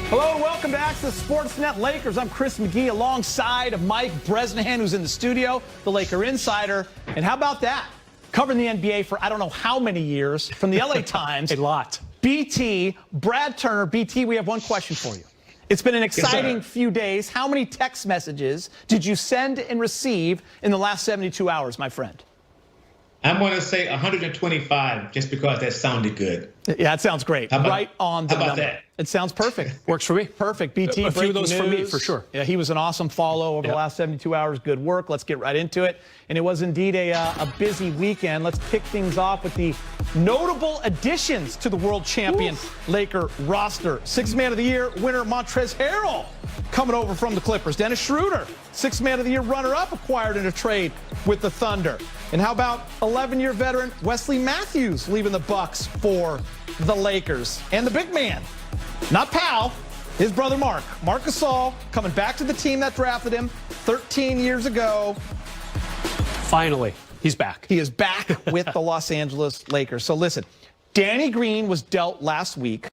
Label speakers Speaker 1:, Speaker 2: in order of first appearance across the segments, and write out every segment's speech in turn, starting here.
Speaker 1: Hello and welcome to Access Sportsnet Lakers. I'm Chris McGee alongside of Mike Bresnahan, who's in the studio, the Laker insider. And how about that? Covering the NBA for I don't know how many years from the LA Times.
Speaker 2: A lot.
Speaker 1: BT, Brad Turner. BT, we have one question for you. It's been an exciting few days. How many text messages did you send and receive in the last 72 hours, my friend?
Speaker 3: I'm going to say 125 just because that sounded good.
Speaker 1: Yeah, that sounds great. Right on the
Speaker 3: number.
Speaker 1: That? It sounds perfect.
Speaker 2: Works for me.
Speaker 1: Perfect. BT,
Speaker 2: a few of those
Speaker 1: news.
Speaker 2: for me, for sure.
Speaker 1: Yeah, he was an awesome follow over the last 72 hours. Good work. Let's get right into it. And it was indeed a busy weekend. Let's kick things off with the notable additions to the world champion Laker roster. Sixth Man of the Year winner Montrezl Harrell coming over from the Clippers. Dennis Schröder, Sixth Man of the Year runner-up, acquired in a trade with the Thunder. And how about 11-year veteran Wesley Matthews leaving the Bucks for the Lakers? And the big man, not Powell, his brother Mark Gasol, coming back to the team that drafted him 13 years ago.
Speaker 2: Finally, he's back.
Speaker 1: He is back with the Los Angeles Lakers. So listen, Danny Green was dealt last week.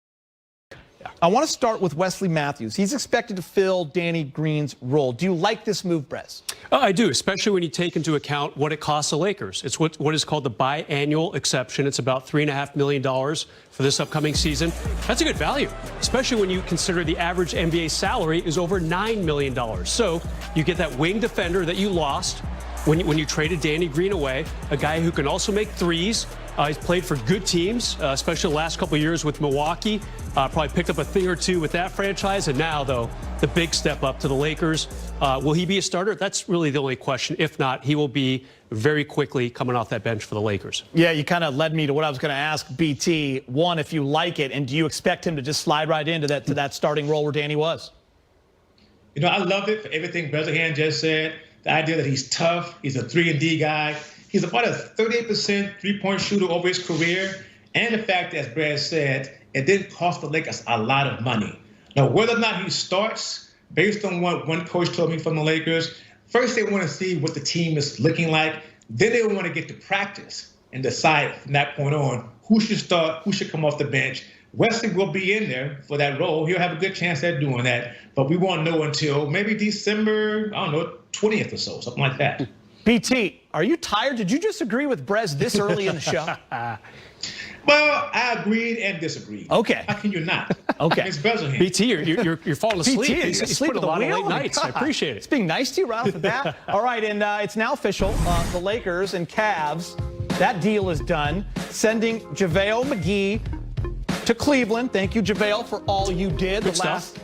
Speaker 1: I want to start with Wesley Matthews. He's expected to fill Danny Green's role. Do you like this move, Brez?
Speaker 2: I do, especially when you take into account what it costs the Lakers. It's what is called the biannual exception. It's about $3.5 million for this upcoming season. That's a good value, especially when you consider the average NBA salary is over $9 million. So you get that wing defender that you lost when you traded Danny Green away, a guy who can also make threes. He's played for good teams, especially the last couple of years with Milwaukee. Probably picked up a thing or two with that franchise. And now, though, the big step up to the Lakers. Will he be a starter? That's really the only question. If not, he will be very quickly coming off that bench for the Lakers.
Speaker 1: Yeah, you kind of led me to what I was going to ask, BT. One, if you like it, and do you expect him to just slide right into that starting role where Danny was?
Speaker 3: You know, I love it for everything Bresnahan just said. The idea that he's tough, he's a 3-and-D guy. He's about a 38% three-point shooter over his career. And the fact that, as Brad said, it didn't cost the Lakers a lot of money. Now, whether or not he starts, based on what one coach told me from the Lakers, first they want to see what the team is looking like. Then they want to get to practice and decide from that point on who should start, who should come off the bench. Wesley will be in there for that role. He'll have a good chance at doing that. But we won't know until maybe December, I don't know, 20th or so, something like that.
Speaker 1: BT, are you tired? Did you just agree with Brez this early in the show?
Speaker 3: Well, I agreed and disagreed.
Speaker 1: Okay.
Speaker 3: How can you not?
Speaker 1: Okay.
Speaker 3: It's Bresnahan.
Speaker 2: BT, you're falling asleep.
Speaker 1: BT,
Speaker 2: He's put a lot of late nights. I appreciate it.
Speaker 1: It's being nice to you right off the bat. All right, and it's now official. The Lakers and Cavs, that deal is done. Sending JaVale McGee to Cleveland. Thank you, JaVale, for all you did the last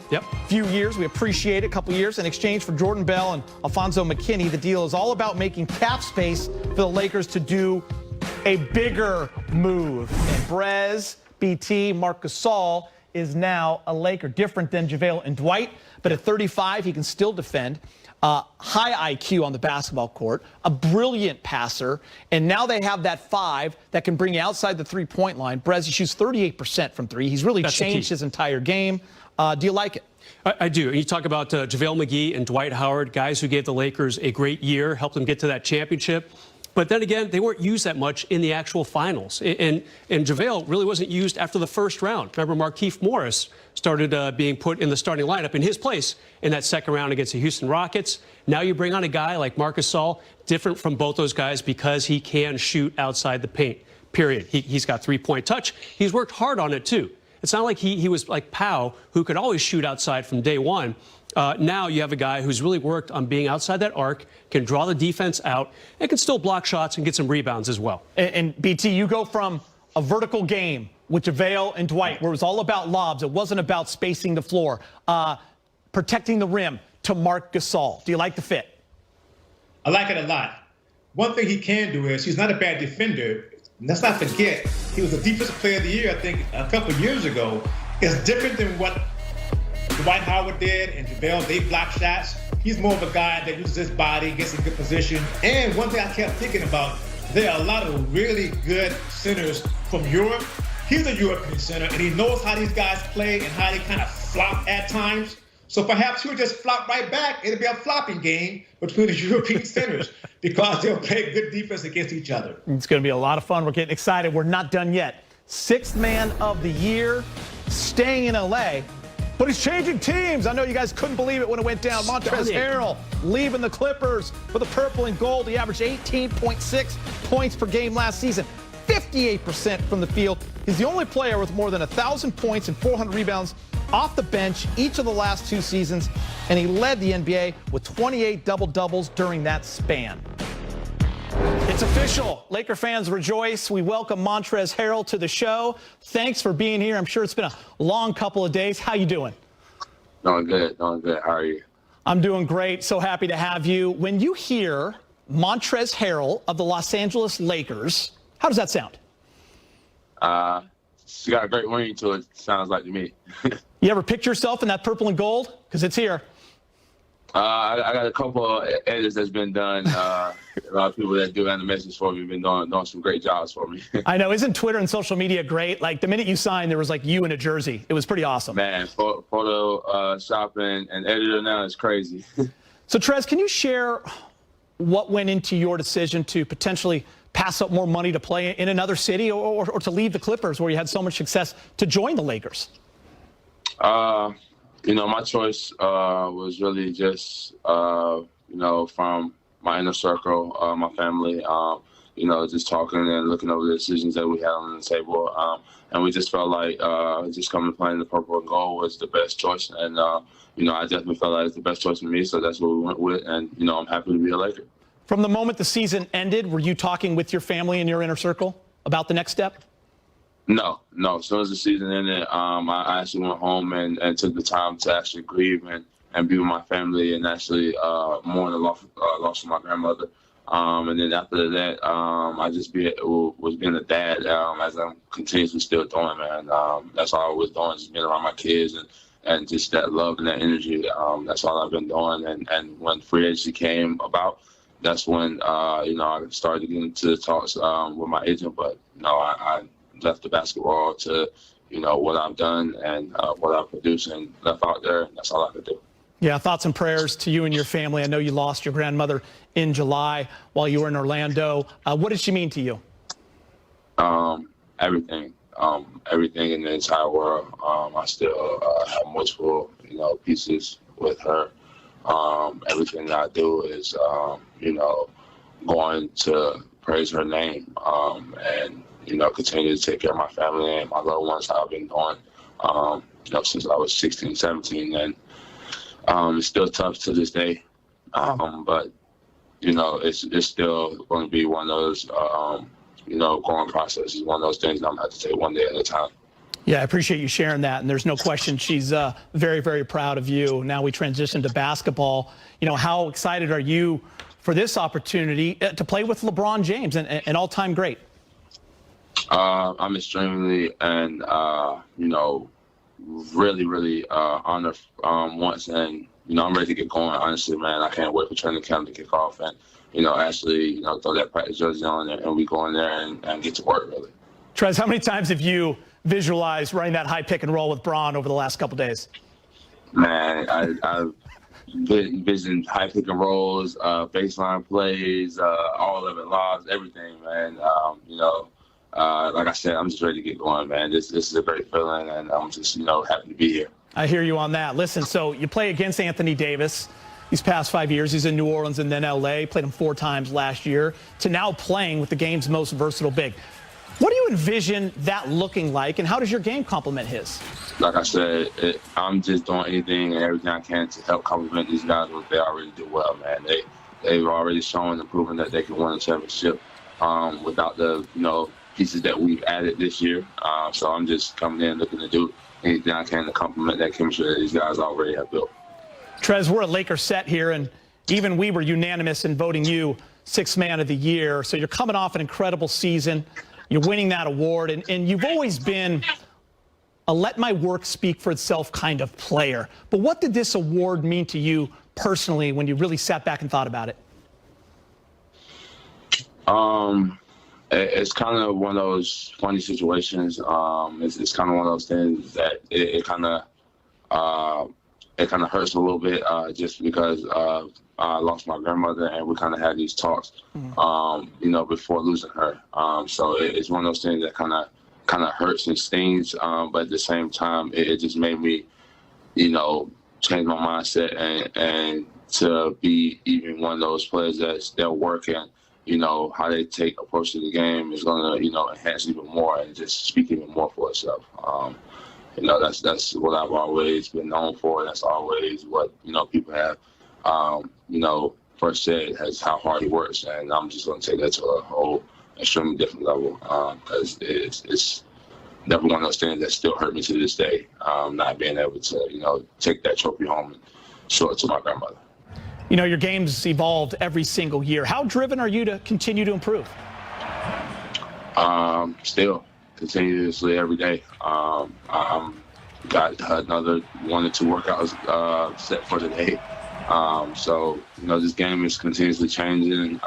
Speaker 1: few years. We appreciate it. A couple years in exchange for Jordan Bell and Alfonso McKinney. The deal is all about making cap space for the Lakers to do a bigger move. And Brez, BT, Marc Gasol is now a Laker. Different than JaVale and Dwight, but at 35, he can still defend. High IQ on the basketball court, a brilliant passer, and now they have that 5 that can bring you outside the three-point line. Brez, he shoots 38% from 3. He's really changed his entire game. Do you like it?
Speaker 2: I do. You talk about JaVale McGee and Dwight Howard, guys who gave the Lakers a great year, helped them get to that championship. But then again, they weren't used that much in the actual finals. And JaVale really wasn't used after the first round. Remember, Markieff Morris started being put in the starting lineup in his place in that second round against the Houston Rockets. Now you bring on a guy like Marc Gasol, different from both those guys because he can shoot outside the paint, period. He's got three-point touch. He's worked hard on it, too. It's not like he was like Powell, who could always shoot outside from day one. Now you have a guy who's really worked on being outside that arc, can draw the defense out, and can still block shots and get some rebounds as well.
Speaker 1: And BT, you go from a vertical game with JaVale and Dwight, where it was all about lobs. It wasn't about spacing the floor, protecting the rim, to Marc Gasol. Do you like the fit?
Speaker 3: I like it a lot. One thing he can do is he's not a bad defender. Let's not forget, he was the Defensive Player of the Year, I think, a couple of years ago. It's different than what Dwight Howard did and JaVale. They block shots. He's more of a guy that uses his body, gets in good position. And one thing I kept thinking about, there are a lot of really good centers from Europe. He's a European center, and he knows how these guys play and how they kind of flop at times. So perhaps he'll just flop right back. It'll be a flopping game between the European centers because they'll play good defense against each other.
Speaker 1: It's going to be a lot of fun. We're getting excited. We're not done yet. Sixth Man of the Year, staying in L.A., But he's changing teams. I know you guys couldn't believe it when it went down. Montrezl Harrell leaving the Clippers for the purple and gold. He averaged 18.6 points per game last season, 58% from the field. He's the only player with more than 1,000 points and 400 rebounds off the bench each of the last 2 seasons, and he led the NBA with 28 double-doubles during that span. It's official. Laker fans rejoice. We welcome Montrezl Harrell to the show. Thanks for being here. I'm sure it's been a long couple of days. How you doing?
Speaker 4: Doing good. How are you?
Speaker 1: I'm doing great. So happy to have you. When you hear Montrezl Harrell of the Los Angeles Lakers, how does that sound?
Speaker 4: She got a great ring to it, sounds like to me.
Speaker 1: You ever picture yourself in that purple and gold? Because it's here.
Speaker 4: I got a couple of edits that's been done. A lot of people that do animations for me have been doing some great jobs for me.
Speaker 1: I know. Isn't Twitter and social media great? Like the minute you signed, there was like you in a jersey. It was pretty awesome.
Speaker 4: Man, photo shopping and editor now is crazy.
Speaker 1: So, Trez, can you share what went into your decision to potentially pass up more money to play in another city or to leave the Clippers where you had so much success to join the Lakers?
Speaker 4: My choice was really just, from my inner circle, my family, just talking and looking over the decisions that we had on the table. And we just felt like just coming to play in the purple and gold was the best choice. And, I definitely felt like it's the best choice for me. So that's what we went with. And, I'm happy to be a Laker.
Speaker 1: From the moment the season ended, were you talking with your family and your inner circle about the next step?
Speaker 4: No. As soon as the season ended, I actually went home and took the time to actually grieve and be with my family and actually mourn the loss of my grandmother. And then after that, I just was being a dad as I'm continuously still doing, man. That's all I was doing, just being around my kids and just that love and that energy. That's all I've been doing. And when free agency came about, that's when, I started getting into the talks with my agent. But, I left the basketball to, what I've done and what I've produced and left out there. And that's all I could do.
Speaker 1: Yeah, thoughts and prayers to you and your family. I know you lost your grandmother in July while you were in Orlando. What did she mean to you?
Speaker 4: Everything. Everything in the entire world. I still have multiple, pieces with her. Everything that I do is, going to praise her name and, continue to take care of my family and my loved ones, how I've been doing, since I was 16, 17. And it's still tough to this day. But, it's still going to be one of those, growing processes, one of those things that I'm going to have to take one day at a time.
Speaker 1: Yeah, I appreciate you sharing that. And there's no question she's very, very proud of you. Now we transition to basketball. How excited are you for this opportunity to play with LeBron James, an all-time great?
Speaker 4: I'm extremely and, really, really honored once. And, I'm ready to get going. Honestly, man, I can't wait for training camp to kick off and, actually, throw that practice jersey on and we go in there and get to work, really.
Speaker 1: Trez, how many times have you visualized running that high pick and roll with Bron over the last couple days?
Speaker 4: Man, I've envisioned high pick and rolls, baseline plays, all of it, lobs, everything, man. Like I said, I'm just ready to get going, man. This is a great feeling, and I'm just, happy to be here.
Speaker 1: I hear you on that. Listen, so you play against Anthony Davis these past 5 years. He's in New Orleans and then L.A., played him 4 times last year, to now playing with the game's most versatile big. What do you envision that looking like, and how does your game complement his?
Speaker 4: Like I said, I'm just doing anything and everything I can to help complement these guys what they already do well, man. They've already shown and proven that they can win a championship without the, pieces that we've added this year. So I'm just coming in looking to do anything I can to complement that chemistry that these guys already have built.
Speaker 1: Trez, we're a Lakers set here, and even we were unanimous in voting you 6th man of the year. So you're coming off an incredible season. You're winning that award, and you've always been a let my work speak for itself kind of player. But what did this award mean to you personally when you really sat back and thought about it?
Speaker 4: It's kind of one of those funny situations. It's kind of one of those things that it kind of hurts a little bit just because I lost my grandmother and we kind of had these talks, before losing her. So it's one of those things that kind of hurts and stings, but at the same time, it just made me change my mindset and to be even one of those players that work and, how they approach to the game is going to, enhance even more and just speak even more for itself. That's what I've always been known for. That's always what, people have, first said as how hard he works. And I'm just going to take that to a whole extremely different level because it's never one of those things that still hurt me to this day, not being able to, take that trophy home and show it to my grandmother.
Speaker 1: Your game's evolved every single year. How driven are you to continue to improve?
Speaker 4: Still, continuously every day. I'm got another 1 or 2 workouts set for today. So, this game is continuously changing.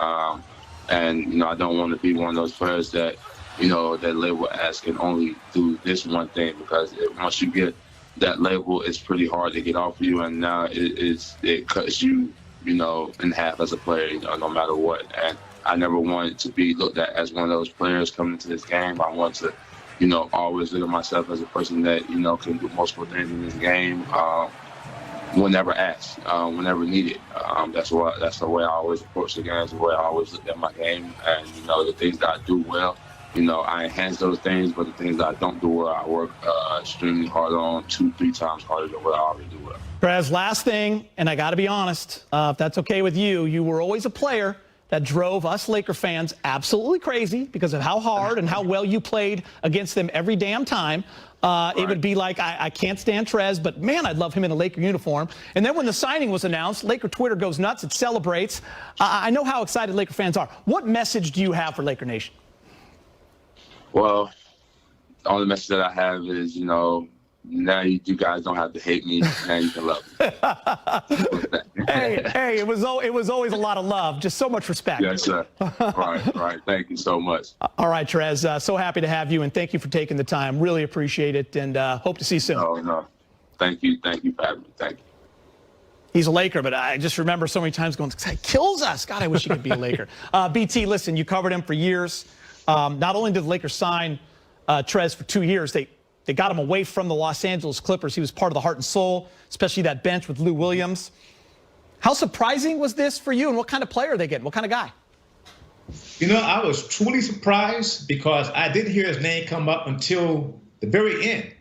Speaker 4: And, I don't want to be one of those players that, that label as can only do this one thing because once you get that label, it's pretty hard to get off you. And now it cuts you, in half as a player, no matter what. And I never wanted to be looked at as one of those players coming into this game. I want to, always look at myself as a person that, can do multiple things in this game. Whenever asked, whenever needed. That's the way I always approach the game. That's the way I always look at my game. And, the things that I do well, I enhance those things, but the things that I don't do well, I work extremely hard on 2-3 times harder than what I already do well.
Speaker 1: Brez, last thing, and I got to be honest, if that's okay with you, you were always a player that drove us Laker fans absolutely crazy because of how hard and how well you played against them every damn time. Right. It would be like, I can't stand Trez, but man, I'd love him in a Laker uniform. And then when the signing was announced, Laker Twitter goes nuts. It celebrates. I know how excited Laker fans are. What message do you have for Laker Nation?
Speaker 4: Well, the only message that I have is, now you guys don't have to hate me. Now you can love me.
Speaker 1: hey, it was always a lot of love. Just so much respect.
Speaker 4: Yes, sir. Right. Thank you so much.
Speaker 1: All right, Trez. So happy to have you, and thank you for taking the time. Really appreciate it, and hope to see you soon.
Speaker 4: Oh, no. Thank you for having me. Thank you.
Speaker 1: He's a Laker, but I just remember so many times going, it kills us. God, I wish he could be a Laker. BT, listen, you covered him for years. Not only did the Lakers sign Trez for 2 years, they got him away from the Los Angeles Clippers. He was part of the heart and soul, especially that bench with Lou Williams. How surprising was this for you, and what kind of player are they getting? What kind of guy?
Speaker 3: I was truly surprised because I didn't hear his name come up until the very end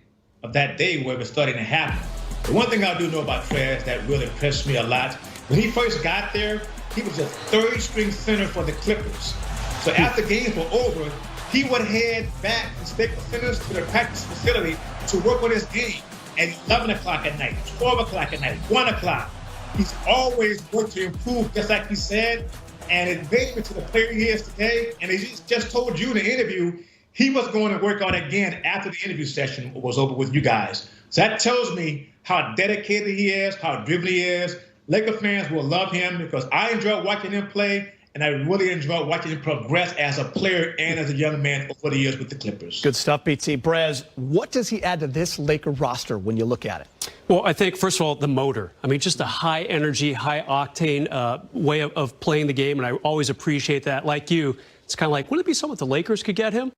Speaker 3: of that day where it was starting to happen. The one thing I do know about Trez that really impressed me a lot, when he first got there, he was a third-string center for the Clippers. So after games were over, he would head back to Staples Center to the practice facility to work on his game at 11 o'clock at night, 12 o'clock at night, 1 o'clock. He's always worked to improve, just like he said, and it made him to the player he is today. And he just told you in the interview, he was going to work on it again after the interview session was over with you guys. So that tells me how dedicated he is, how driven he is. Laker fans will love him because I enjoy watching him play. And I really enjoy watching him progress as a player and as a young man over the years with the Clippers. Good stuff, BT. Brez, what does he add to this Laker roster when you look at it?
Speaker 2: Well, I think, first of all, the motor. I mean, just a high-energy, high-octane way of playing the game, and I always appreciate that. Like you, it's kind of like, wouldn't it be something the Lakers could get him?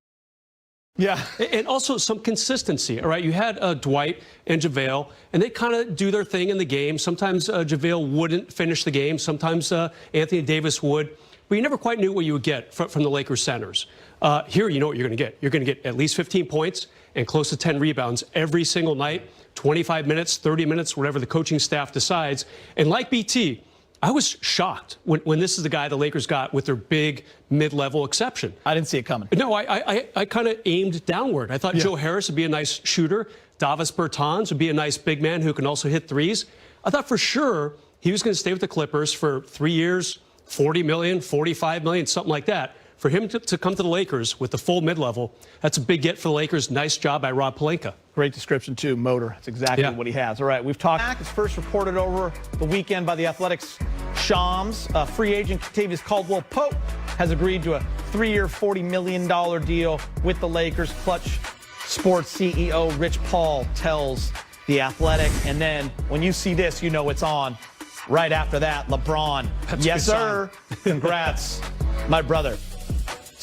Speaker 1: Yeah. And
Speaker 2: also some consistency, all right? You had Dwight and JaVale, and they kind of do their thing in the game. Sometimes JaVale wouldn't finish the game. Sometimes Anthony Davis would. But you never quite knew what you would get from the Lakers centers. Here, you know what you're going to get. You're going to get at least 15 points and close to 10 rebounds every single night, 25 minutes, 30 minutes, whatever the coaching staff decides. And like BT, I was shocked when this is the guy the Lakers got with their big mid-level exception.
Speaker 1: I didn't see it coming.
Speaker 2: No, I kind of aimed downward. I thought Joe Harris would be a nice shooter. Davis Bertans would be a nice big man who can also hit threes. I thought for sure he was going to stay with the Clippers for 3 years, $40 million, $45 million, something like that. For him to come to the Lakers with the full mid-level, that's a big get for the Lakers. Nice job by Rob Pelinka.
Speaker 1: Great description, too. Motor. That's exactly what he has. All right, we've talked. It's first reported over the weekend by the Athletics' Shams. Free agent Kentavious Caldwell-Pope has agreed to a 3-year, $40 million deal with the Lakers. Clutch Sports CEO Rich Paul tells the Athletic. And then when you see this, you know it's on. Right after that, LeBron. Yes, sir. Congrats, my brother.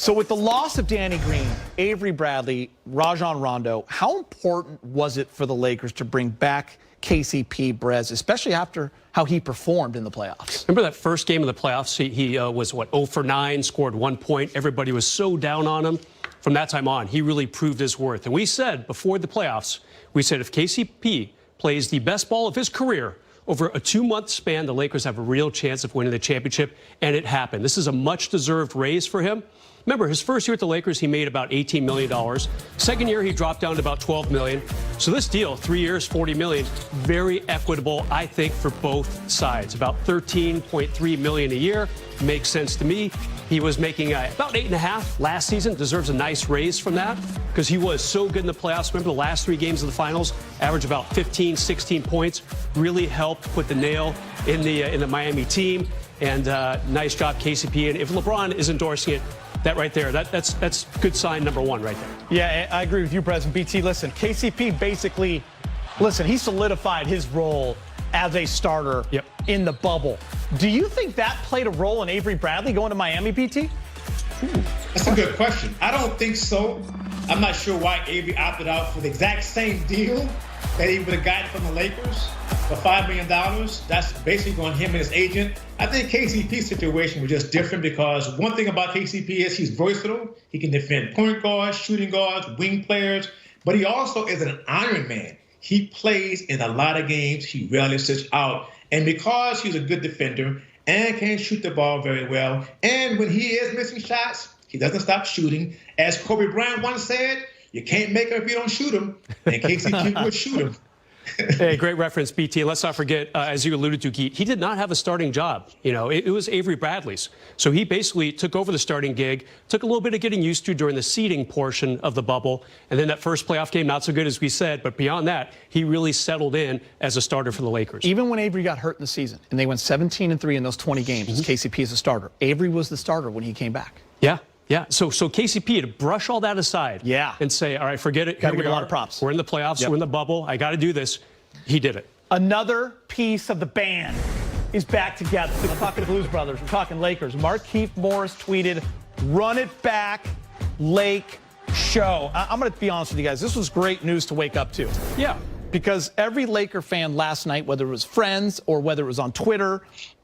Speaker 1: So with the loss of Danny Green, Avery Bradley, Rajon Rondo, how important was it for the Lakers to bring back KCP, Brez, especially after how he performed in the playoffs?
Speaker 2: Remember that first game of the playoffs? He was, 0 for 9, scored 1 point. Everybody was so down on him. From that time on, he really proved his worth. And we said before the playoffs, we said if KCP plays the best ball of his career over a 2-month span, the Lakers have a real chance of winning the championship, and it happened. This is a much-deserved raise for him. Remember, his first year at the Lakers, he made about $18 million. Second year, he dropped down to about $12 million. So this deal, 3 years, $40 million, very equitable, I think, for both sides. About $13.3 million a year makes sense to me. He was making about 8.5 last season. Deserves a nice raise from that because he was so good in the playoffs. Remember the last 3 games of the finals, averaged about 15, 16 points. Really helped put the nail in the Miami team. And nice job, KCP. And if LeBron is endorsing it, that right there, that's good sign number 1 right there.
Speaker 1: Yeah, I agree with you, President BT. Listen, KCP basically, he solidified his role as a starter in the bubble. Do you think that played a role in Avery Bradley going to Miami, BT?
Speaker 3: That's a good question. I don't think so. I'm not sure why Avery opted out for the exact same deal that he would have gotten from the Lakers for $5 million. That's basically on him and his agent. I think KCP's situation was just different because one thing about KCP is he's versatile. He can defend point guards, shooting guards, wing players, but he also is an Iron Man. He plays in a lot of games. He rarely sits out. And because he's a good defender and can shoot the ball very well, and when he is missing shots, he doesn't stop shooting. As Kobe Bryant once said, you can't make him if you don't shoot him. And KCP would shoot him.
Speaker 2: Hey, great reference, BT. Let's not forget, as you alluded to, Geet, he did not have a starting job. You know, it was Avery Bradley's. So he basically took over the starting gig, took a little bit of getting used to during the seeding portion of the bubble. And then that first playoff game, not so good as we said. But beyond that, he really settled in as a starter for the Lakers.
Speaker 1: Even when Avery got hurt in the season and they went 17-3 in those 20 games as KCP as a starter, Avery was the starter when he came back.
Speaker 2: Yeah. Yeah, so KCP, to brush all that aside and say, all right, forget it.
Speaker 1: Gotta give a lot of props.
Speaker 2: We're in the playoffs. We're in the bubble. I got to do this. He did it.
Speaker 1: Another piece of the band is back together. We're talking Blues Brothers. We're talking Lakers. Markieff Morris tweeted, "Run it back, Lake Show." I'm going to be honest with you guys. This was great news to wake up to.
Speaker 2: Yeah.
Speaker 1: Because every Laker fan last night, whether it was friends or whether it was on Twitter,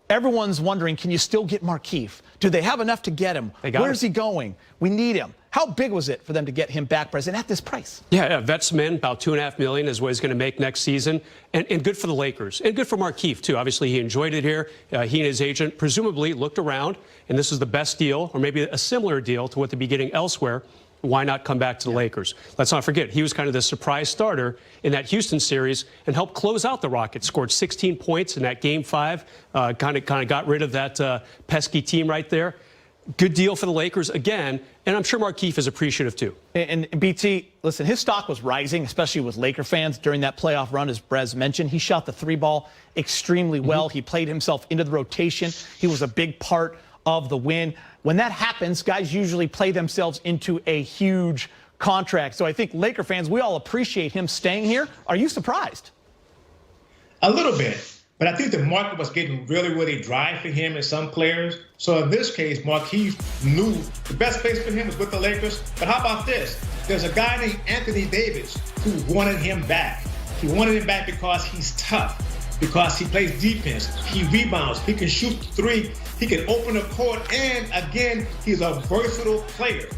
Speaker 1: everyone's wondering, can you still get Markieff? Do they have enough to get him? Where's he going? We need him. How big was it for them to get him back, President, at this price?
Speaker 2: Yeah, vets him in, about $2.5 million is what he's going to make next season. And good for the Lakers. And good for Markieff, too. Obviously, he enjoyed it here. He and his agent presumably looked around, and this is the best deal, or maybe a similar deal to what they'd be getting elsewhere. Why not come back to the Lakers? Let's not forget, he was kind of the surprise starter in that Houston series and helped close out the Rockets. Scored 16 points in that Game 5. Kind of got rid of that pesky team right there. Good deal for the Lakers again, and I'm sure Markieff is appreciative too.
Speaker 1: And BT, listen, his stock was rising, especially with Laker fans during that playoff run, as Brez mentioned. He shot the 3-ball extremely well. He played himself into the rotation. He was a big part of the win. When that happens, guys usually play themselves into a huge contract. So I think Laker fans, we all appreciate him staying here. Are you surprised?
Speaker 3: A little bit. But I think the market was getting really, really dry for him and some players. So in this case, Markieff knew the best place for him was with the Lakers. But how about this? There's a guy named Anthony Davis who wanted him back. He wanted him back because he's tough, because he plays defense, he rebounds, he can shoot 3, he can open the court, and again, he's a versatile player.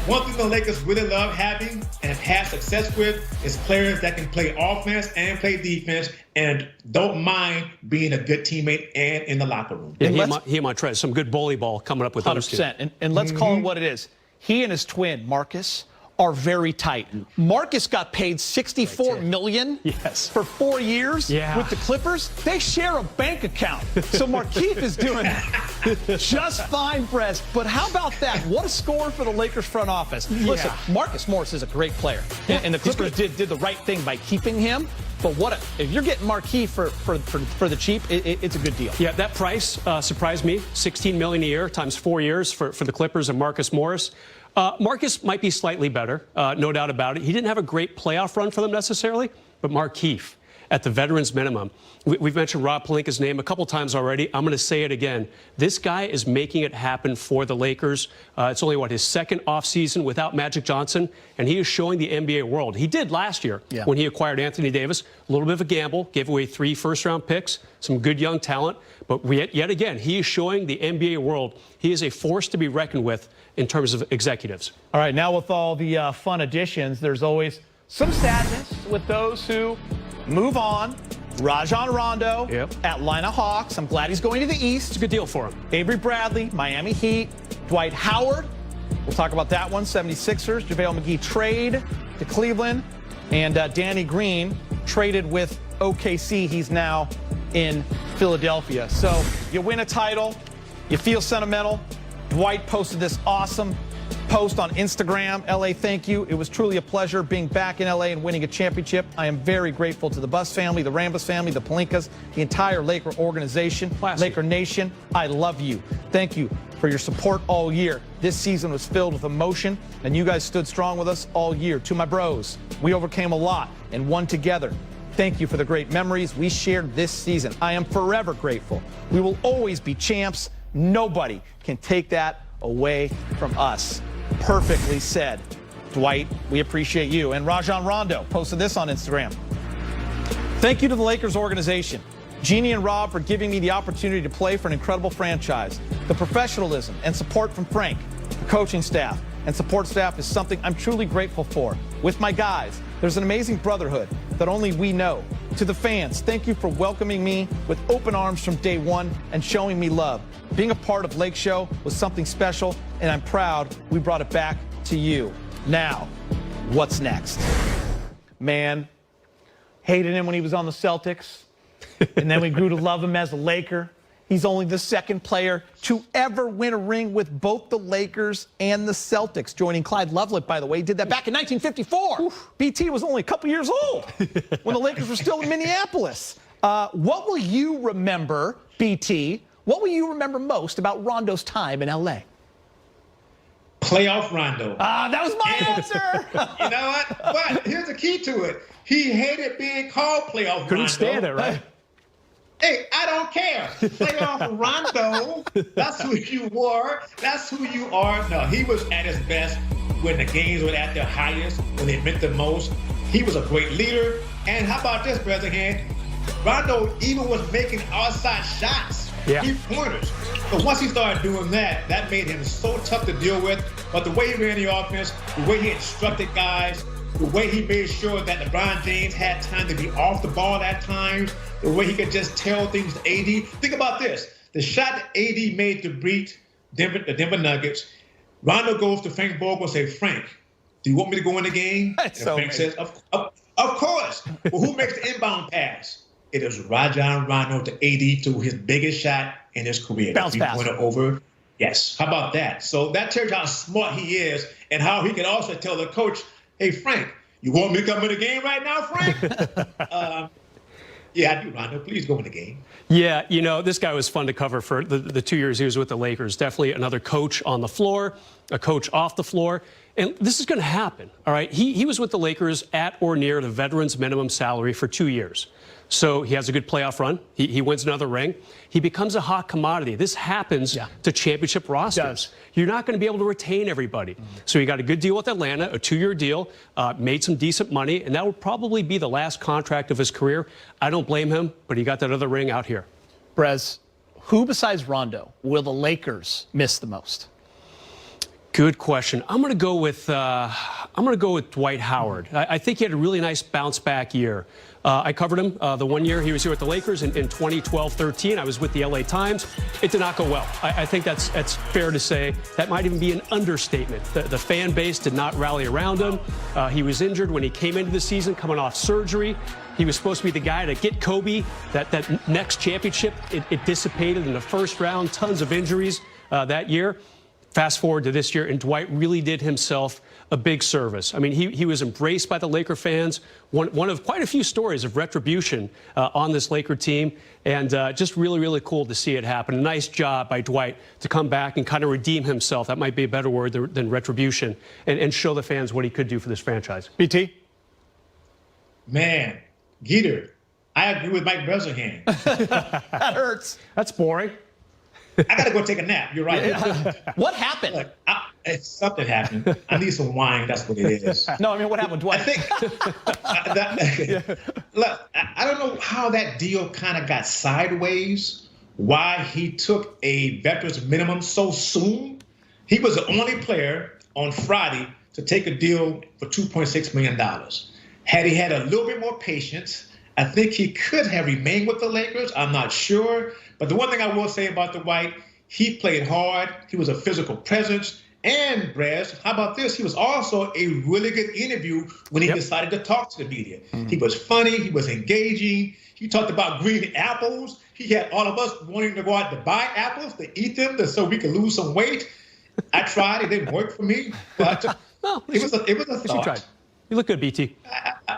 Speaker 3: One thing the Lakers really love having and have had success with is players that can play offense and play defense and don't mind being a good teammate and in the locker room.
Speaker 2: Yeah, he and Montrez, some good bully ball coming up with
Speaker 1: 100%. And let's call it what it is. He and his twin, Marcus, are very tight. Marcus got paid $64 million for 4 years with the Clippers. They share a bank account. So Markieff is doing just fine, Brez. But how about that? What a score for the Lakers front office. Listen, Marcus Morris is a great player. And the Clippers did the right thing by keeping him. But if you're getting Markieff for the cheap, it's a good deal.
Speaker 2: Yeah, that price surprised me. $16 million a year times 4 years for the Clippers and Marcus Morris. Marcus might be slightly better, no doubt about it. He didn't have a great playoff run for them necessarily, but Markieff, at the veterans minimum. We've mentioned Rob Pelinka's name a couple times already. I'm going to say it again. This guy is making it happen for the Lakers. It's only, his second offseason without Magic Johnson, and he is showing the NBA world. He did last year when he acquired Anthony Davis. A little bit of a gamble, gave away 3 first-round picks, some good young talent. But yet again, he is showing the NBA world he is a force to be reckoned with in terms of executives.
Speaker 1: All right, now with all the fun additions, there's always some sadness with those who move on. Rajon Rondo, Atlanta Hawks. I'm glad he's going to the East.
Speaker 2: It's a good deal for him.
Speaker 1: Avery Bradley, Miami Heat. Dwight Howard, we'll talk about that one. 76ers. JaVale McGee trade to Cleveland. And Danny Green traded with OKC. He's now in Philadelphia. So you win a title, you feel sentimental. Dwight posted this awesome post on Instagram. LA, thank you. It was truly a pleasure being back in LA and winning a championship. I am very grateful to the Buss family, the Rambus family, the Pelinkas, the entire Laker organization, Laker Nation. I love you. Thank you for your support all year. This season was filled with emotion, and you guys stood strong with us all year. To my bros, we overcame a lot and won together. Thank you for the great memories we shared this season. I am forever grateful. We will always be champs. Nobody can take that away from us. Perfectly said. Dwight, we appreciate you. And Rajon Rondo posted this on Instagram. Thank you to the Lakers organization, Jeannie and Rob, for giving me the opportunity to play for an incredible franchise. The professionalism and support from Frank, the coaching staff, and support staff is something I'm truly grateful for. With my guys, there's an amazing brotherhood that only we know. To the fans, thank you for welcoming me with open arms from day one and showing me love. Being a part of Lake Show was something special, and I'm proud we brought it back to you. Now, what's next? Man, hated him when he was on the Celtics, and then we grew to love him as a Laker. He's only the second player to ever win a ring with both the Lakers and the Celtics, joining Clyde Lovelet, by the way. He did that back in 1954. Oof. BT was only a couple years old when the Lakers were still in Minneapolis. What will you remember, BT? What will you remember most about Rondo's time in L.A.?
Speaker 3: Playoff Rondo.
Speaker 1: That was my answer.
Speaker 3: You know what? But here's the key to it. He hated being called Playoff Rondo.
Speaker 2: Couldn't stand it, right?
Speaker 3: Hey, I don't care. Playoff Rondo, that's who you were. That's who you are. No, he was at his best when the games were at their highest, when they meant the most. He was a great leader. And how about this, Bresnahan? Rondo even was making outside shots, 3-pointers. So once he started doing that, that made him so tough to deal with. But the way he ran the offense, the way he instructed guys, the way he made sure that LeBron James had time to be off the ball at times, the way he could just tell things to AD. Think about this. The shot that AD made to beat the Denver Nuggets, Rondo goes to Frank Vogel and says, Frank, do you want me to go in the game? And
Speaker 1: so
Speaker 3: Frank says, of course. Well, who makes the inbound pass? It is Rajon Rondo to AD to his biggest shot in his career.
Speaker 1: Bounce pass.
Speaker 3: Over. Yes. How about that? So that tells you how smart he is and how he can also tell the coach, hey, Frank, you want me to come in the game right now, Frank? Yeah, I do, Rondo. Please go in the game.
Speaker 2: Yeah, you know, this guy was fun to cover for the 2 years he was with the Lakers. Definitely another coach on the floor, a coach off the floor. And this is going to happen, all right? He was with the Lakers at or near the veterans minimum salary for 2 years. So he has a good playoff run. He wins another ring. He becomes a hot commodity. This happens to championship rosters. You're not going to be able to retain everybody. So he got a good deal with Atlanta, a 2-year deal, made some decent money, and that would probably be the last contract of his career. I don't blame him, but he got that other ring out here.
Speaker 1: Brez, who besides Rondo will the Lakers miss the most?
Speaker 2: Good question. I'm going to go with Dwight Howard. I think he had a really nice bounce back year. I covered him the 1 year he was here with the Lakers in 2012-13. I was with the LA Times. It did not go well. I think that's fair to say. That might even be an understatement. The fan base did not rally around him. He was injured when he came into the season, coming off surgery. He was supposed to be the guy to get Kobe that next championship. It dissipated in the first round. Tons of injuries that year. Fast forward to this year, and Dwight really did himself a big service. I mean, he was embraced by the Laker fans. One of quite a few stories of retribution on this Laker team, and just really, really cool to see it happen. A nice job by Dwight to come back and kind of redeem himself. That might be a better word than retribution, and show the fans what he could do for this franchise.
Speaker 1: BT?
Speaker 3: Man, Geeter, I agree with Mike Bresnahan.
Speaker 1: That hurts.
Speaker 2: That's boring.
Speaker 3: I got to go take a nap. You're right.
Speaker 1: What happened?
Speaker 3: Look, something happened. I need some wine. That's what it is.
Speaker 1: No, I mean, what happened, Dwight?
Speaker 3: I think, look, I don't know how that deal kind of got sideways, why he took a veteran's minimum so soon. He was the only player on Friday to take a deal for $2.6 million. Had he had a little bit more patience, I think he could have remained with the Lakers. I'm not sure. But the one thing I will say about Dwight, he played hard. He was a physical presence. And, Brez, how about this? He was also a really good interview when he decided to talk to the media. He was funny. He was engaging. He talked about green apples. He had all of us wanting to go out to buy apples, to eat them, so we could lose some weight. I tried. It didn't work for me. But it was a thought.
Speaker 2: You tried. You look good, BT.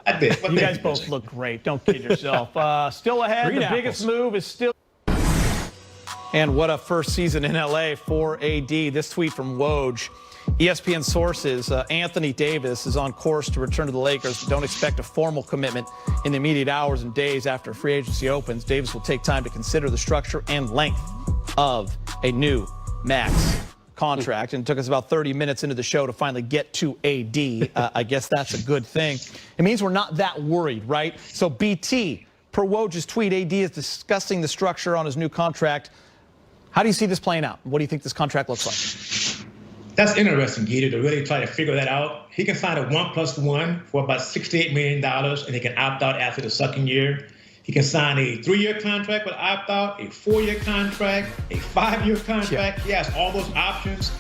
Speaker 3: I did.
Speaker 1: You guys both look great. Don't kid yourself. Still ahead.
Speaker 2: Green
Speaker 1: the
Speaker 2: apples.
Speaker 1: biggest move is still. And what a first season in LA for AD. This tweet from Woj. ESPN sources, Anthony Davis is on course to return to the Lakers. Don't expect a formal commitment in the immediate hours and days after free agency opens. Davis will take time to consider the structure and length of a new max contract. And it took us about 30 minutes into the show to finally get to AD. I guess that's a good thing. It means we're not that worried, right? So BT, per Woj's tweet, AD is discussing the structure on his new contract. How do you see this playing out? What do you think this contract looks like?
Speaker 3: That's interesting, Gita, to really try to figure that out. He can sign a 1+1 for about $68 million, and he can opt out after the second year. He can sign a 3-year contract with opt out, a 4-year contract, a 5-year contract. He has all those options.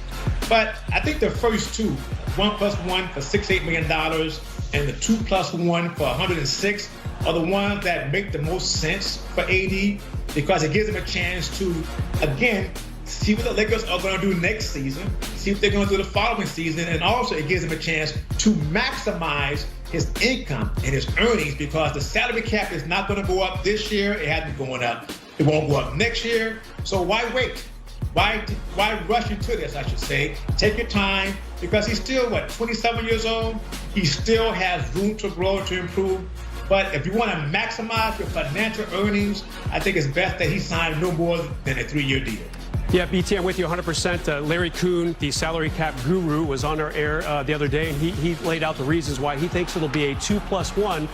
Speaker 3: But I think the first two, 1+1 for $68 million and the 2+1 for $106, are the ones that make the most sense for AD, because it gives him a chance to, again, see what the Lakers are going to do next season, see what they're going to do the following season, and also it gives him a chance to maximize his income and his earnings, because the salary cap is not going to go up this year. It hasn't been going up. It won't go up next year. So why wait? Why rush into this, I should say? Take your time, because he's still, 27 years old? He still has room to grow, to improve. But if you want to maximize your financial earnings, I think it's best that he sign no more than a 3-year deal.
Speaker 2: Yeah, BT, I'm with you 100%. Larry Kuhn, the salary cap guru, was on our air the other day, and he laid out the reasons why he thinks it'll be a 2+1,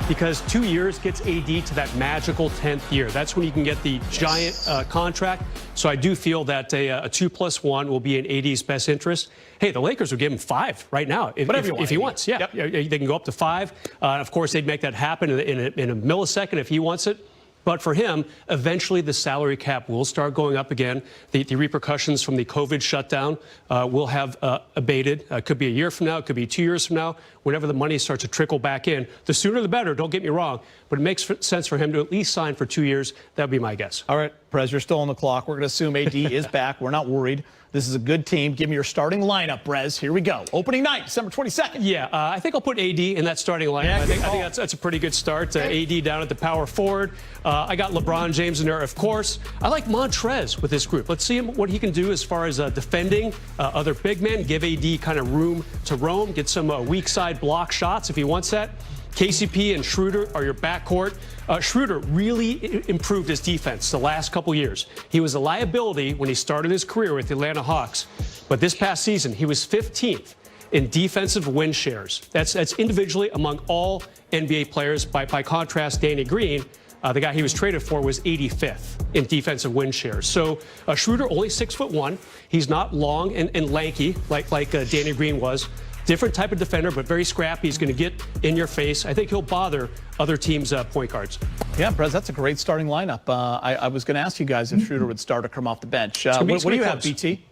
Speaker 2: because 2 years gets AD to that magical 10th year. That's when you can get the giant contract. So I do feel that a 2+1 will be in AD's best interest. Hey, the Lakers would give him 5 right now if he wants. Yeah, they can go up to 5. Of course, they'd make that happen in a millisecond if he wants it. But for him, eventually the salary cap will start going up again. The repercussions from the COVID shutdown will have abated. It could be a year from now. It could be 2 years from now. Whenever the money starts to trickle back in, the sooner the better, don't get me wrong. But it makes sense for him to at least sign for 2 years. That would be my guess.
Speaker 1: All right, Prez, you're still on the clock. We're going to assume AD is back. We're not worried. This is a good team. Give me your starting lineup, Brez. Here we go. Opening night, December 22nd.
Speaker 2: Yeah, I think I'll put AD in that starting lineup.
Speaker 1: Yeah,
Speaker 2: I think that's a pretty good start. AD down at the power forward. I got LeBron James in there, of course. I like Montrez with this group. Let's see what he can do as far as defending other big men. Give AD kind of room to roam. Get some weak side block shots if he wants that. KCP and Schröder are your backcourt. Schröder really improved his defense the last couple years. He was a liability when he started his career with the Atlanta Hawks. But this past season, he was 15th in defensive win shares. That's individually among all NBA players. By contrast, Danny Green, the guy he was traded for, was 85th in defensive win shares. So Schröder, only 6'1". He's not long and lanky like Danny Green was. Different type of defender, but very scrappy. He's going to get in your face. I think he'll bother other teams' point guards.
Speaker 1: Yeah, Prez, that's a great starting lineup. I was going to ask you guys if Schröder would start or come off the bench. What do you have, BT?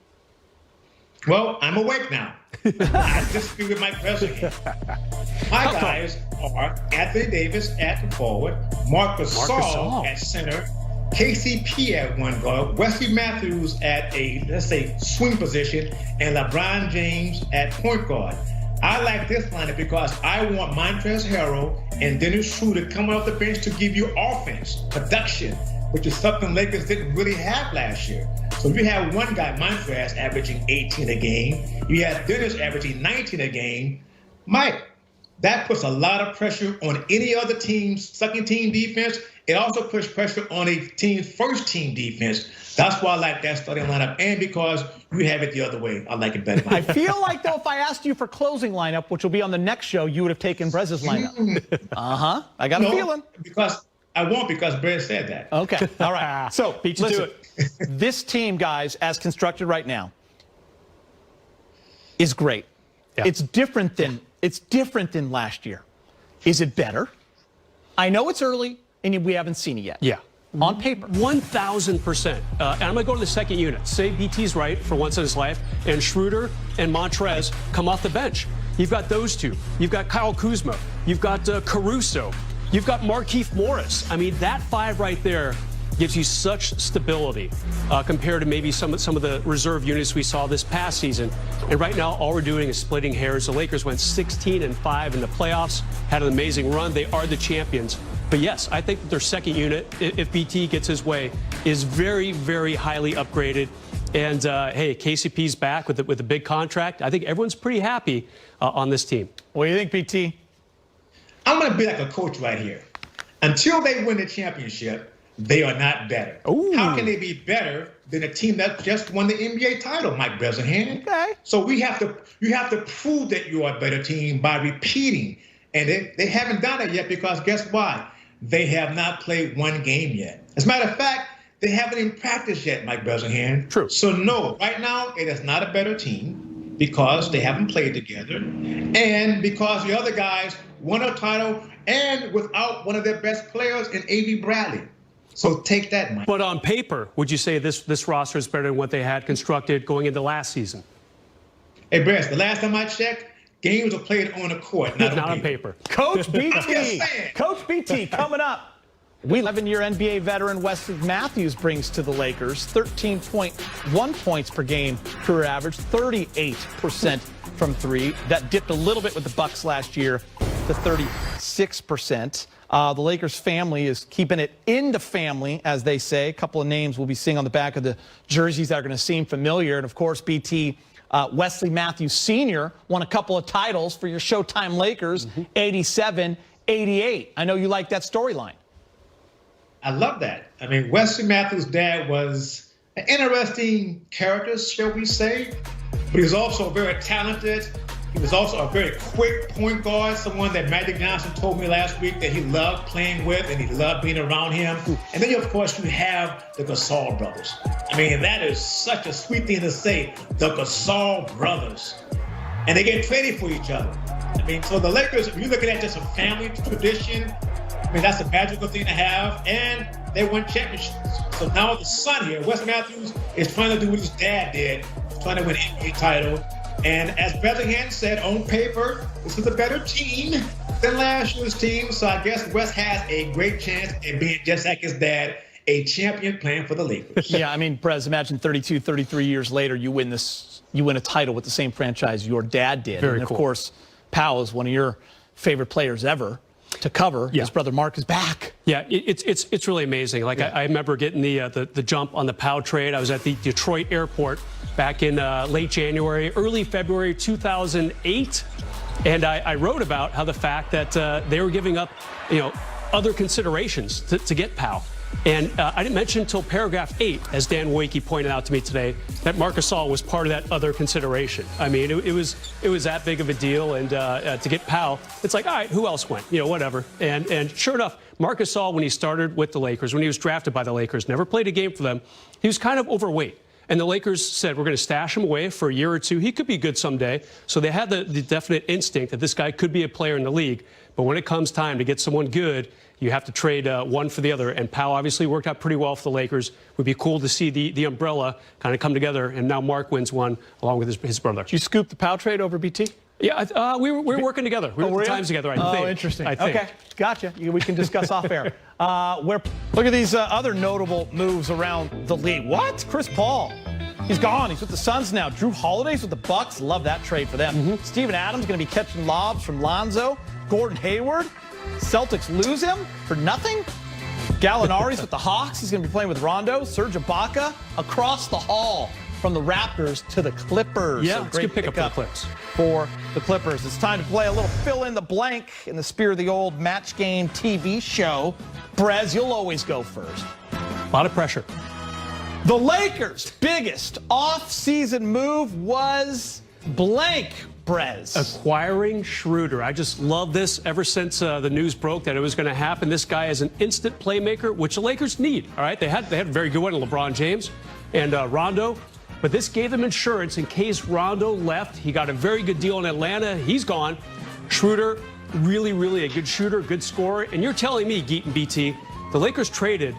Speaker 3: Well, I'm awake now. I disagree with Mike Bresnahan. My guys are Anthony Davis at the forward, Marc Gasol at center, KCP at one guard, Wesley Matthews at a, let's say, swing position, and LeBron James at point guard. I like this lineup because I want Montrezl Harrell and Dennis Schröder coming off the bench to give you offense, production, which is something Lakers didn't really have last year. So you have one guy, Montrezl, averaging 18 a game. You have Dennis averaging 19 a game. Mike, that puts a lot of pressure on any other team's second team defense. It also puts pressure on a team's first team defense. That's why I like that starting lineup, and because you have it the other way, I like it better.
Speaker 1: I feel like, though, if I asked you for closing lineup, which will be on the next show, you would have taken Brez's lineup. I got a feeling.
Speaker 3: Because I won't, because Brez said that.
Speaker 1: Okay. All right. So,
Speaker 2: beat you to it.
Speaker 1: This team, guys, as constructed right now, is great.
Speaker 2: Yeah.
Speaker 1: It's different than last year. Is it better? I know it's early and we haven't seen it yet.
Speaker 2: Yeah.
Speaker 1: On paper.
Speaker 2: 1,000%. And I'm going to go to the second unit. Say BT's right for once in his life, and Schröder and Montrez come off the bench. You've got those two. You've got Kyle Kuzma. You've got Caruso. You've got Markieff Morris. I mean, that five right there gives you such stability compared to maybe some of the reserve units we saw this past season. And right now, all we're doing is splitting hairs. The Lakers went 16-5 in the playoffs, had an amazing run. They are the champions. But yes, I think their second unit, if BT gets his way, is very, very highly upgraded. And hey, KCP's back with a big contract. I think everyone's pretty happy on this team.
Speaker 1: What do you think, BT?
Speaker 3: I'm going to be like a coach right here. Until they win the championship, they are not better.
Speaker 1: Ooh.
Speaker 3: How can they be better than a team that just won the NBA title, Mike Bresnahan?
Speaker 1: Okay.
Speaker 3: So you have to prove that you are a better team by repeating. And they haven't done it yet, because guess what? They have not played one game yet. As a matter of fact, they haven't even practiced yet, Mike Bresnahan.
Speaker 2: True.
Speaker 3: So no, right now it is not a better team because they haven't played together, and because the other guys won a title and without one of their best players in A.V. Bradley. So take that, Mike.
Speaker 2: But on paper, would you say this roster is better than what they had constructed going into last season?
Speaker 3: Hey, Bress, the last time I checked, games are played on the court, not
Speaker 2: on paper.
Speaker 1: Coach BT.
Speaker 3: saying.
Speaker 1: Coach BT coming up. 11-year NBA veteran Wesley Matthews brings to the Lakers 13.1 points per game career average, 38% from three. That dipped a little bit with the Bucks last year to 36%. The Lakers family is keeping it in the family, as they say. A couple of names we'll be seeing on the back of the jerseys that are going to seem familiar. And, of course, BT, Wesley Matthews Sr. won a couple of titles for your Showtime Lakers, 87, 88. I know you like that storyline.
Speaker 3: I love that. I mean, Wesley Matthews' dad was an interesting character, shall we say, but he was also very talented. He was also a very quick point guard, someone that Magic Johnson told me last week that he loved playing with and he loved being around him. And then, of course, you have the Gasol brothers. I mean, that is such a sweet thing to say, the Gasol brothers. And they get traded for each other. I mean, so the Lakers, if you're looking at just a family tradition, I mean, that's a magical thing to have. And they won championships. So now the son here, Wesley Matthews, is trying to do what his dad did, trying to win an NBA title. And as Bresnahan said, on paper, this is a better team than last year's team. So I guess Wes has a great chance at being just like his dad, a champion playing for the Lakers.
Speaker 1: Yeah, I mean, Brez, imagine 32, 33 years later, you win a title with the same franchise your dad did.
Speaker 2: Very
Speaker 1: and,
Speaker 2: cool.
Speaker 1: Of course, Powell is one of your favorite players ever to cover.
Speaker 2: Yeah.
Speaker 1: His brother Mark is back.
Speaker 2: Yeah, it's really amazing. Like, I remember getting the jump on the Powell trade. I was at the Detroit airport back in late January, early February 2008, and I wrote about how the fact that they were giving up, other considerations to get Powell. And I didn't mention until paragraph 8, as Dan Wojcicki pointed out to me today, that Marc Gasol was part of that other consideration. I mean, it was that big of a deal, and to get Powell, it's like, all right, who else went? Whatever. And sure enough, Marc Gasol, when he started with the Lakers, when he was drafted by the Lakers, never played a game for them. He was kind of overweight. And the Lakers said, we're going to stash him away for a year or two. He could be good someday. So they had the definite instinct that this guy could be a player in the league. But when it comes time to get someone good, you have to trade one for the other. And Powell obviously worked out pretty well for the Lakers. It would be cool to see the umbrella kind of come together. And now Mark wins one along with his brother.
Speaker 1: Did you scoop the Powell trade over BT?
Speaker 2: Yeah, we were working together. We were at the times together, I think.
Speaker 1: Oh, interesting.
Speaker 2: I think.
Speaker 1: Okay, gotcha. We can discuss off air. Look at these other notable moves around the league. What? Chris Paul. He's gone. He's with the Suns now. Drew Holiday's with the Bucks. Love that trade for them. Steven Adams going to be catching lobs from Lonzo. Gordon Hayward. Celtics lose him for nothing. Gallinari's with the Hawks. He's going to be playing with Rondo. Serge Ibaka across the hall from the Raptors to the Clippers.
Speaker 2: Yeah,
Speaker 1: So
Speaker 2: it's a good pickup for the Clips.
Speaker 1: For the Clippers. It's time to play a little fill in the blank in the spirit of the old Match Game TV show. Brez, you'll always go first.
Speaker 2: A lot of pressure.
Speaker 1: The Lakers' biggest off-season move was blank, Brez.
Speaker 2: Acquiring Schröder. I just love this ever since the news broke that it was going to happen. This guy is an instant playmaker, which the Lakers need. All right, they had a very good one in LeBron James and Rondo, but this gave them insurance in case Rondo left. He got a very good deal in Atlanta. He's gone. Schröder, really, really a good shooter, good scorer. And you're telling me, Geet and BT, the Lakers traded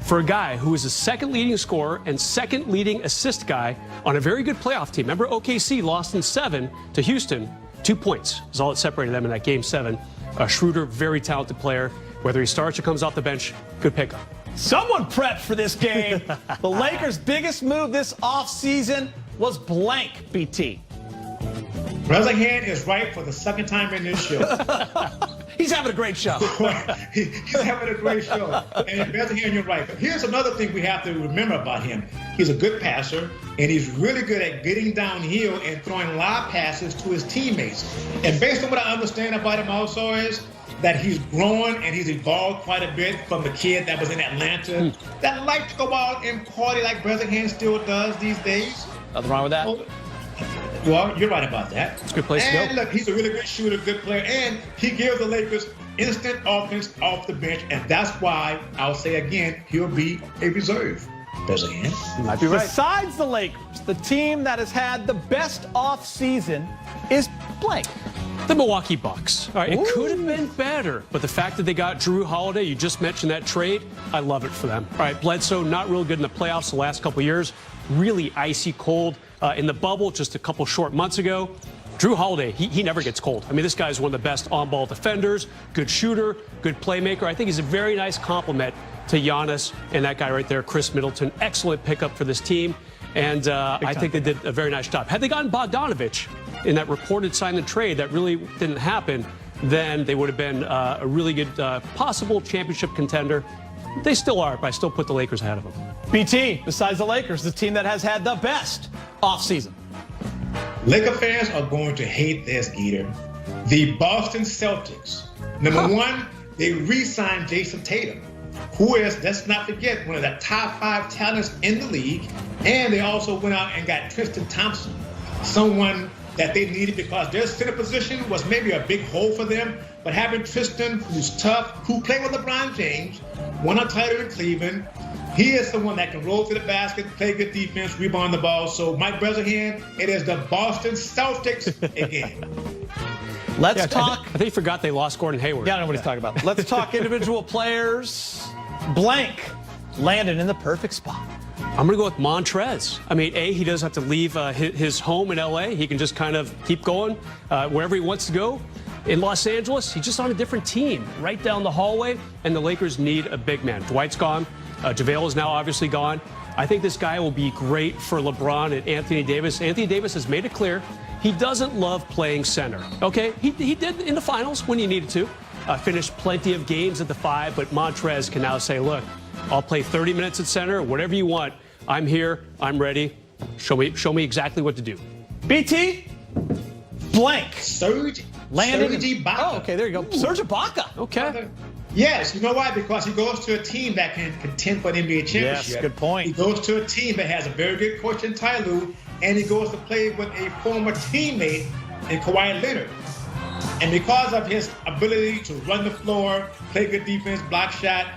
Speaker 2: for a guy who is the second leading scorer and second leading assist guy on a very good playoff team. Remember, OKC lost in 7 to Houston. 2 points is all that separated them in that Game 7. Schröder, very talented player. Whether he starts or comes off the bench, good pickup.
Speaker 1: Someone prepped for this game. The Lakers' biggest move this offseason was blank, BT.
Speaker 3: Bresnahan is right for the second time in this show.
Speaker 1: He's having a great show.
Speaker 3: He's having a great show. And Bresnahan, you're right. But here's another thing we have to remember about him. He's a good passer, and he's really good at getting downhill and throwing lob passes to his teammates. And based on what I understand about him also is that he's grown and he's evolved quite a bit from the kid that was in Atlanta that liked to go out and party like Bresnahan still does these days.
Speaker 1: Nothing wrong with that.
Speaker 3: Well, you're right about that.
Speaker 2: It's a good place to go.
Speaker 3: And look, he's a really good shooter, good player, and he gives the Lakers instant offense off the bench, and that's why I'll say again, he'll be a reserve. Bresnahan.
Speaker 2: You might be right.
Speaker 1: Besides the Lakers, the team that has had the best offseason is blank.
Speaker 2: The Milwaukee Bucks. All right, it could have been better, but the fact that they got Drew Holiday, you just mentioned that trade, I love it for them. All right, Bledsoe, not real good in the playoffs the last couple years, really icy cold in the bubble just a couple short months ago. Drew Holiday, he never gets cold. I mean, this guy's one of the best on-ball defenders, good shooter, good playmaker. I think he's a very nice compliment to Giannis and that guy right there, Chris Middleton. Excellent pickup for this team, and I think they did a very nice job. Had they gotten Bogdanovich in that reported sign and trade that really didn't happen, then they would have been a really good possible championship contender. They still are, but I still put the Lakers ahead of them.
Speaker 1: BT, besides the Lakers, the team that has had the best offseason.
Speaker 3: Laker fans are going to hate this, Geeter. The Boston Celtics. Number one, they re-signed Jason Tatum, who is, let's not forget, one of the top 5 talents in the league. And they also went out and got Tristan Thompson, someone that they needed because their center position was maybe a big hole for them. But having Tristan, who's tough, who played with LeBron James, won a title in Cleveland, he is someone that can roll to the basket, play good defense, rebound the ball. So Mike Bresnahan, it is the Boston Celtics again.
Speaker 1: Let's talk.
Speaker 2: I think you forgot they lost Gordon Hayward.
Speaker 1: Yeah, I don't know what he's talking about. Let's talk individual players. Blank landed in the perfect spot.
Speaker 2: I'm going to go with Montrez. I mean, he does have to leave his home in L.A. He can just kind of keep going wherever he wants to go. In Los Angeles, he's just on a different team, right down the hallway, and the Lakers need a big man. Dwight's gone. JaVale is now obviously gone. I think this guy will be great for LeBron and Anthony Davis. Anthony Davis has made it clear he doesn't love playing center. Okay, he did in the finals when he needed to. Finished plenty of games at the 5, but Montrez can now say, look, I'll play 30 minutes at center, whatever you want. I'm here. I'm ready. Show me exactly what to do.
Speaker 1: BT, blank.
Speaker 3: Serge Ibaka.
Speaker 1: Oh, okay, there you go. Serge Ibaka.
Speaker 2: Okay.
Speaker 3: Yes, you know why? Because he goes to a team that can contend for an NBA championship.
Speaker 1: Yes, good point.
Speaker 3: He goes to a team that has a very good coach in Ty Lue, and he goes to play with a former teammate in Kawhi Leonard. And because of his ability to run the floor, play good defense, block shot,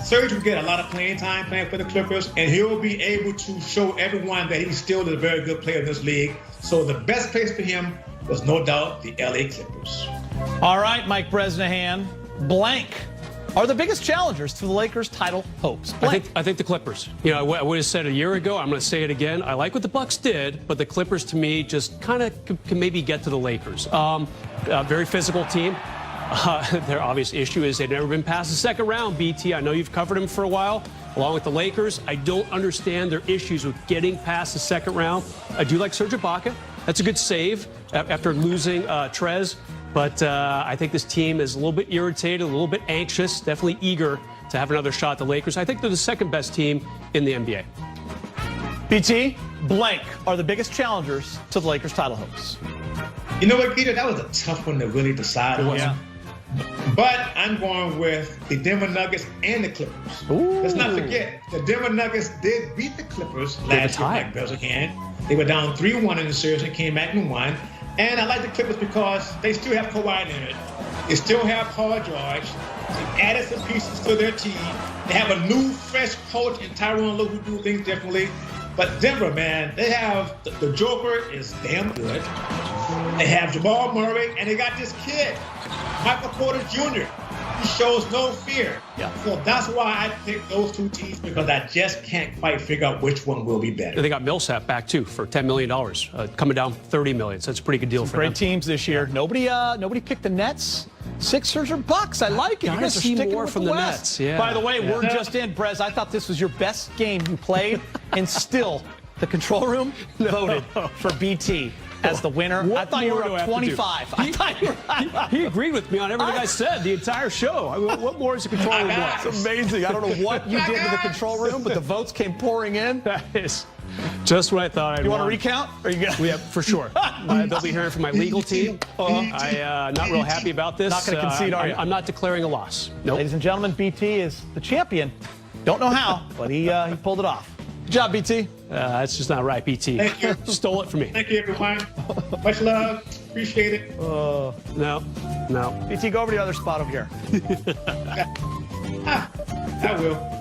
Speaker 3: Serge will get a lot of playing time playing for the Clippers, and he'll be able to show everyone that he still is a very good player in this league. So the best place for him was no doubt the LA Clippers.
Speaker 1: All right, Mike Bresnahan, blank are the biggest challengers to the Lakers' title hopes. Blank.
Speaker 2: I think the Clippers. You know, I would have said a year ago. I'm going to say it again. I like what the Bucks did, but the Clippers, to me, just kind of can maybe get to the Lakers. Very physical team. Their obvious issue is they've never been past the second round, BT. I know you've covered them for a while, along with the Lakers. I don't understand their issues with getting past the second round. I do like Serge Ibaka. That's a good save after losing Trez. But I think this team is a little bit irritated, a little bit anxious, definitely eager to have another shot at the Lakers. I think they're the second best team in the NBA.
Speaker 1: BT, blank are the biggest challengers to the Lakers' title hopes.
Speaker 3: You know what, Peter? That was a tough one to really decide on.
Speaker 1: Yeah.
Speaker 3: But I'm going with the Denver Nuggets and the Clippers.
Speaker 1: Ooh.
Speaker 3: Let's not forget, the Denver Nuggets did beat the Clippers last year, Mike Bresnahan. They were down 3-1 in the series and came back and won. And I like the Clippers because they still have Kawhi Leonard. They still have Paul George. They added some pieces to their team. They have a new, fresh coach in Tyronn Lue who do things differently. But Denver, man, they have the Joker is damn good. They have Jamal Murray, and they got this kid, Michael Porter Jr. He shows no fear.
Speaker 1: Yeah.
Speaker 3: So that's why I picked those two teams, because I just can't quite figure out which one will be better.
Speaker 2: They got Millsap back too for $10 million, coming down $30 million. So that's a pretty good deal for them.
Speaker 1: Great teams this year. Nobody picked the Nets, Sixers, or Bucks. I like it. You
Speaker 2: Gotta
Speaker 1: guys are
Speaker 2: see
Speaker 1: sticking
Speaker 2: more
Speaker 1: with
Speaker 2: from the
Speaker 1: West.
Speaker 2: Nets, yeah.
Speaker 1: By the way, we're just in, Brez. I thought this was your best game you played, and still the control room voted for BT as the winner. I thought you were up 25. I thought you were.
Speaker 2: He agreed with me on everything I said the entire show. I mean, what more is the control room want?
Speaker 1: It's amazing. I don't know what you did to the control room, but the votes came pouring in.
Speaker 2: That is just what I thought I'd
Speaker 1: You want to
Speaker 2: want.
Speaker 1: recount? Or you got?
Speaker 2: Yeah, for sure. They'll be hearing from my legal team. I'm not real happy about this.
Speaker 1: Not gonna concede, are you?
Speaker 2: I'm not declaring a loss. Nope.
Speaker 1: Ladies and gentlemen, BT is the champion. Don't know how, but he pulled it off. Good job, BT.
Speaker 2: That's just not right, BT.
Speaker 3: Thank you.
Speaker 2: Stole it from me.
Speaker 3: Thank you, everyone. Much love. Appreciate it.
Speaker 2: No.
Speaker 1: BT, go over to the other spot over here.
Speaker 3: I will.